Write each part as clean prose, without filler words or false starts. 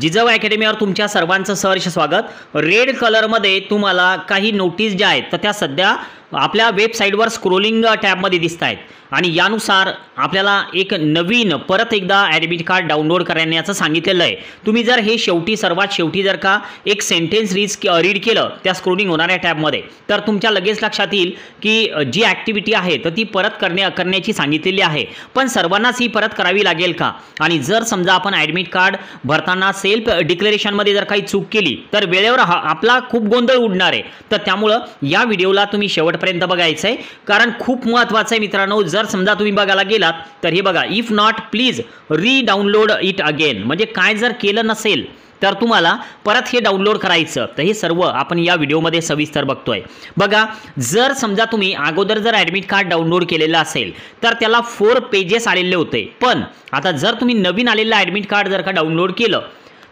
जिजाऊ अकॅडमीवर तुमच्या सर्वांचं सहर्ष स्वागत। रेड कलरमध्ये तुम्हाला काही नोटीस ज्या आहेत तर त्या सध्या आपल्या वेबसाईटवर स्क्रोलिंग टॅबमध्ये दिसत आहेत आणि यानुसार आपल्याला एक नवीन परत एकदा ॲडमिट कार्ड डाउनलोड करण्याचं सांगितलेलं आहे। तुम्ही जर हे सर्वात शेवटी जर का एक सेंटेन्स रीड केलं त्या स्क्रोलिंग होणाऱ्या टॅबमध्ये तर तुमच्या लगेच लक्षात येईल की जी ॲक्टिव्हिटी आहे तर ती परत करण्याची सांगितलेली आहे, पण सर्वांनाच ही परत करावी लागेल का? आणि जर समजा आपण ॲडमिट कार्ड भरताना सेल्फ डिक्लेरेशनमध्ये जर काही चूक केली तर वेळेवर आपला खूप गोंधळ उडणार आहे। तर त्यामुळं या व्हिडिओला तुम्ही शेवटपर्यंत बघायचं आहे, कारण खूप महत्त्वाचं आहे मित्रांनो। जर समजा तुम्ही बघायला गेलात तर हे बघा, इफ नॉट प्लीज री डाउनलोड इट अगेन, म्हणजे काय जर केलं नसेल तर तुम्हाला परत हे डाउनलोड करायचं। तर हे सर्व आपण या व्हिडिओमध्ये सविस्तर बघतोय। बघा, जर समजा तुम्ही अगोदर जर ॲडमिट कार्ड डाउनलोड केलेलं असेल तर त्याला 4 पेजेस आलेले होते, पण आता जर तुम्ही नवीन आलेलं ॲडमिट कार्ड जर का डाउनलोड केलं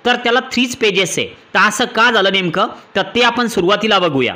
तर त्याला 3 पेजेस आहे। तर असं का झालं नेमकं, तर ते आपण सुरुवातीला बघूया।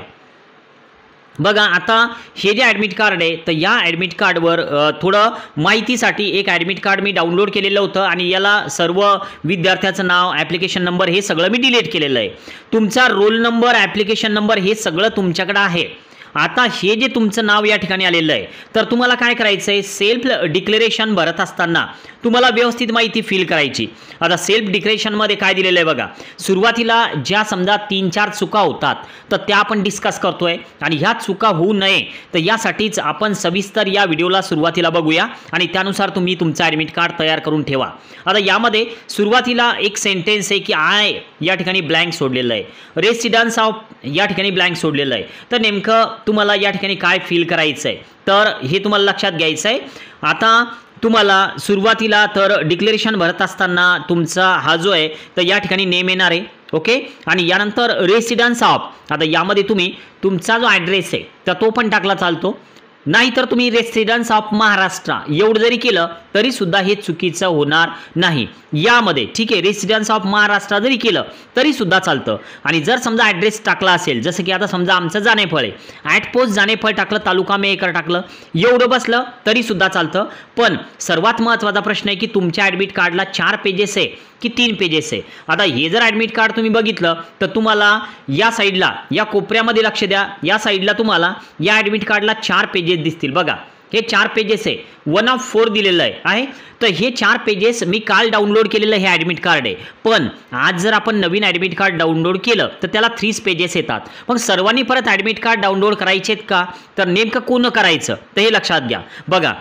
बघा, आता हे जे ॲडमिट कार्ड आहे तर या ॲडमिट कार्डवर थोडं माहितीसाठी एक ॲडमिट कार्ड मी डाउनलोड केलेलं होतं आणि याला सर्व विद्यार्थ्याचं नाव, ॲप्लिकेशन नंबर हे सगळं मी डिलीट केलेलं आहे। तुमचा रोल नंबर, ॲप्लिकेशन नंबर हे सगळं तुमच्याकडे आहे। आता हे जे तुमचं नाव या ठिकाणी आलेलं आहे तर तुम्हाला काय करायचं आहे, सेल्फ डिक्लेरेशन भरत असताना तुम्हाला व्यवस्थित माहिती फिल करायची। आता सेल्फ डिक्लेरेशनमध्ये काय दिलेलं आहे बघा, सुरुवातीला ज्या समजा 3-4 चुका होतात तर त्या आपण डिस्कस करतोय आणि ह्या चुका होऊ नये तर यासाठीच आपण सविस्तर या व्हिडिओला सुरुवातीला बघूया आणि त्यानुसार तुम्ही तुमचं ॲडमिट कार्ड तयार करून ठेवा। आता यामध्ये सुरुवातीला एक सेंटेन्स आहे की आय या ठिकाणी ब्लँक सोडलेलं आहे, रेसिडेन्स ऑफ या ठिकाणी ब्लँक सोडलेलं आहे। तर नेमकं तुम्हाला या ठिकाणी काय फील करायचं आहे तर हे तुम्हाला लक्षात घ्यायचं आहे। आता तुम्हाला सुरुवातीला तर डिक्लेरेशन भरत असताना तुमचा हा जो आहे तर या ठिकाणी नेम येणार आहे, ओके। आणि यानंतर रेसिडेन्स ऑफ, आता यामध्ये तुम्ही तुमचा जो ॲड्रेस आहे तर तो पण टाकला चालतो, नाहीतर तुम्ही रेसिडेन्स ऑफ महाराष्ट्र एवढं जरी केलं तरी सुद्धा हे चुकीचं होणार नाही यामध्ये, ठीक आहे। रेसिडेन्स ऑफ महाराष्ट्र जरी केलं तरी सुद्धा चालतं। आणि जर समजा ॲड्रेस टाकला असेल, जसं की आता समजा आमचं जानेफळ आहे, ॲट पोस्ट जानेफळ टाकलं, तालुका मेहकर टाकलं, एवढं बसलं तरी सुद्धा चालतं। पण सर्वात महत्त्वाचा प्रश्न आहे की तुमच्या ॲडमिट कार्डला 4 पेजेस आहे की 3 पेजेस आहे। आता हे जर ॲडमिट कार्ड तुम्ही बघितलं तर तुम्हाला या साईडला, या कोपऱ्यामध्ये लक्ष द्या, या साईडला तुम्हाला या ॲडमिट कार्डला 4 पेजेस दिसतील। बघा, हे 4 पेजेस आहे, 1 of 4 दिलेलं आहे। तर हे 4 पेजेस मी काल डाउनलोड केलेलं हे ॲडमिट कार्ड आहे, पण आज जर आपण नवीन ॲडमिट कार्ड डाउनलोड केलं तर त्याला 3 पेजेस येतात। मग सर्वांनी परत ॲडमिट कार्ड डाउनलोड करायचे आहेत का, तर नेमकं कोण करायचं तर हे लक्षात घ्या। बघा,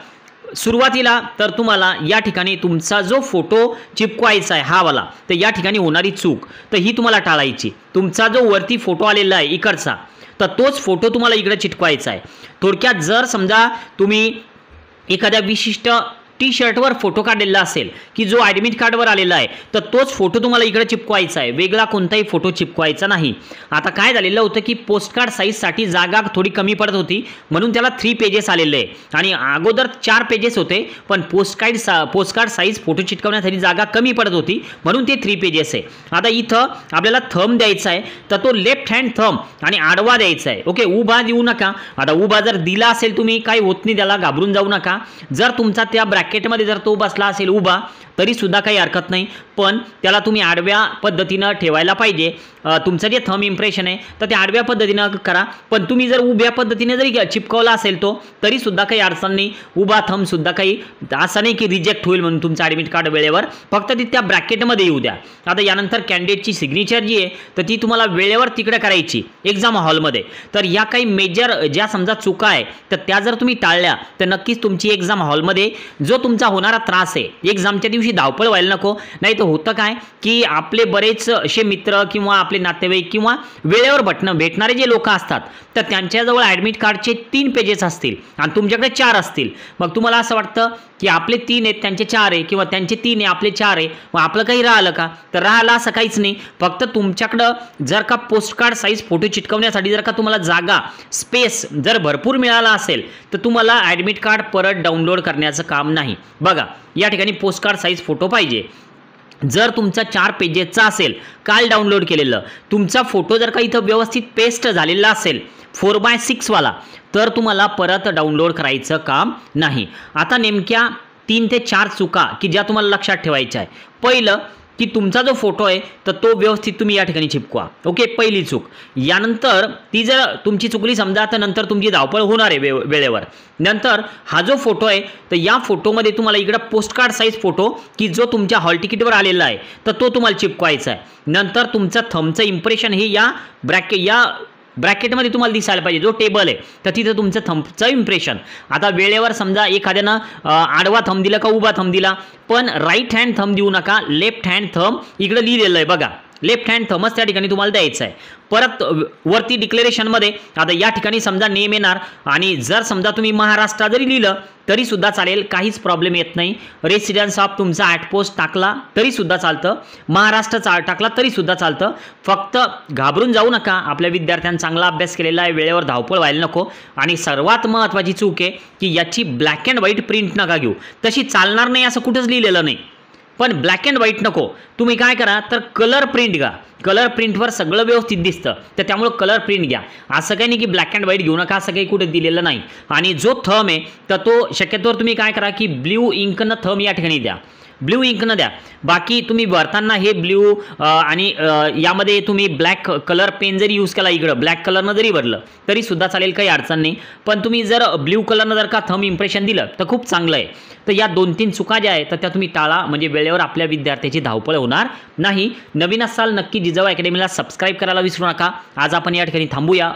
सुरुवातीला तर तुम्हाला या ठिकाणी तुमचा जो फोटो चिपकवायचा आहे हा वाला, तर या ठिकाणी होणारी चूक तर ही तुम्हाला टाळायची। तुमचा जो वरती फोटो आलेला आहे इकडचा तर तोच फोटो तुम्हाला इकडे चिटकवायचा आहे। थोडक्यात जर समजा तुम्ही एखाद्या विशिष्ट टी शर्टवर फोटो काढलेला असेल की जो ॲडमिट कार्डवर आलेला आहे तर तोच फोटो तुम्हाला इकडे चिपकवायचा आहे, वेगळा कोणताही फोटो चिपकवायचा नाही। आता काय झालेलं होतं की पोस्टकार्ड साईजसाठी जागा थोडी कमी पडत होती म्हणून त्याला 3 पेजेस आलेले आहे आणि अगोदर 4 पेजेस होते, पण पोस्टकार्ड साईज फोटो चिटकवण्यासाठी जागा कमी पडत होती म्हणून ते 3 पेजेस आहे। आता इथं आपल्याला थंब द्यायचा आहे तर तो लेफ्ट हँड थंब आणि आडवा द्यायचा आहे, ओके। उभा देऊ नका। आता उभा जर दिला असेल तुम्ही काही होत नाही, त्याला घाबरून जाऊ नका। जर तुमचा त्या ब्रॅकेटमध्ये जर तो बसला असेल उभा तरी सुद्धा काही हरकत नाही, पण त्याला तुम्ही आडव्या पद्धतीनं ठेवायला पाहिजे। तुमचं जे थंब इम्प्रेशन आहे तर ते आडव्या पद्धतीनं करा, पण तुम्ही जर उभ्या पद्धतीने जरी चिपकवला असेल तो तरी सुद्धा काही अडचण नाही। उभा थंब सुद्धा काही असं नाही की रिजेक्ट होईल म्हणून तुमचं ॲडमिट कार्ड वेळेवर, फक्त ती त्या ब्रॅकेटमध्ये येऊ द्या। आता यानंतर कॅन्डिडेटची सिग्नेचर जी आहे तर ती तुम्हाला वेळेवर तिकडे करायची एक्झाम हॉलमध्ये। तर या काही मेजर ज्या समजा चुका आहे तर त्या जर तुम्ही टाळल्या तर नक्कीच तुमची एक्झाम हॉलमध्ये जो तुमचा होणारा त्रास आहे, एक्झामच्या दिवशी धावपळ व्हायला नको। नाही तर होतं काय की आपले बरेच असे मित्र किंवा आपले नातेवाईक किंवा वेळेवर भेटणारे जे लोक असतात तर त्यांच्याजवळ ॲडमिट कार्डचे 3 पेजेस असतील आणि तुमच्याकडे 4 असतील। मग तुम्हाला असं वाटतं की आपले 3 आहेत त्यांचे 4 आहे, किंवा त्यांचे 3 आहे आपले 4 आहे, मग आपलं काही राहिलं का, तर राहिलं असं काहीच नाही। फक्त तुमच्याकडं जर का पोस्टकार्ड साईज फोटो चिटकवण्यासाठी जर का तुम्हाला जागा, स्पेस जर भरपूर मिळाला असेल तर तुम्हाला ॲडमिट कार्ड परत डाउनलोड करण्याचं काम नाही। बघा, या ठिकाणी पोस्टकार्ड साईज फोटो पाहिजे। जर तुमचा 4 पेजेसचा असेल काल डाउनलोड केलेलं, तुमचा फोटो जर का इथं व्यवस्थित पेस्ट झालेला असेल 4x6 वाला, तर तुम्हाला परत डाउनलोड करायचं काम नाही। आता नेमक्या 3 ते 4 चुका की ज्या तुम्हाला लक्षात ठेवायच्या आहे। पहिलं की तुमचा जो फोटो आहे तर तो व्यवस्थित तुम्ही या ठिकाणी चिपकवा. ओके, पहिली चूक. यानंतर ती जर तुमची चुकली समजा तर नंतर तुमची धावपळ होणार आहे वेळेवर. नंतर हा जो फोटो आहे तर या फोटोमध्ये तुम्हाला इकडं पोस्टकार्ड साईज फोटो की जो तुमच्या हॉल तिकीटवर आलेला आहे तर तो तुम्हाला चिपकवायचा आहे. नंतर तुमचं थंबचं इम्प्रेशन हे या ब्रॅकेटमध्ये तुम्हाला दिसायला पाहिजे. जो टेबल आहे तर तिथं तुमचं थंबचं इम्प्रेशन. आता वेळेवर समजा एखाद्यानं आडवा थंब दिला का उभा थंब दिला, पण राईट हँड थंब देऊ नका, लेफ्ट हँड थंब इकडं लिहिलेलं आहे बघा, लेफ्ट हँड थंबच त्या ठिकाणी तुम्हाला द्यायचं आहे. परत वरती डिक्लेरेशनमध्ये आता या ठिकाणी समजा नेम येणार आणि जर समजा तुम्ही महाराष्ट्र जरी लिहिलं तरी सुद्धा चालेल, काहीच प्रॉब्लेम येत नाही. रेसिडेन्स ऑफ तुमचा ॲटपोस्ट टाकला तरी सुद्धा चालतं, महाराष्ट्र टाकला तरी सुद्धा चालतं. फक्त घाबरून जाऊ नका, आपल्या विद्यार्थ्यांनी चांगला अभ्यास केलेला आहे, वेळेवर धावपळ व्हायला नको. आणि सर्वात महत्त्वाची चूक आहे की याची ब्लॅक अँड व्हाईट प्रिंट नका घेऊ. तशी चालणार नाही असं कुठंच लिहिलेलं नाही, पण ब्लॅक अँड व्हाईट नको. तुम्ही काय करा तर कलर प्रिंट घ्या, कलर प्रिंटवर सगळं व्यवस्थित दिसतं, तर त्यामुळे कलर प्रिंट घ्या. असं काही नाही की ब्लॅक अँड व्हाईट घेऊ नका, असं काही कुठे दिलेलं नाही. आणि जो थंब आहे तर तो शक्यतोवर तुम्ही काय करा की ब्ल्यू इंकनं थंब या ठिकाणी द्या, ब्ल्यू इंकनं द्या. बाकी तुम्ही भरताना हे ब्ल्यू आणि यामध्ये तुम्ही ब्लॅक कलर पेन जरी यूज केला, इकडं ब्लॅक कलरनं जरी भरलं तरी सुद्धा चालेल, काही अडचण नाही. पण तुम्ही जर ब्ल्यू कलरनं जर का थंब इम्प्रेशन दिलं तर खूप चांगलं आहे. तर या 2-3 चुका ज्या आहेत तर त्या तुम्ही टाळा, म्हणजे वेळेवर आपल्या विद्यार्थ्याची धावपळ होणार नाही. नवीन असाल नक्की जिजाऊ अकॅडमीला सबस्क्राईब करायला विसरू नका. आज आपण या ठिकाणी थांबूया.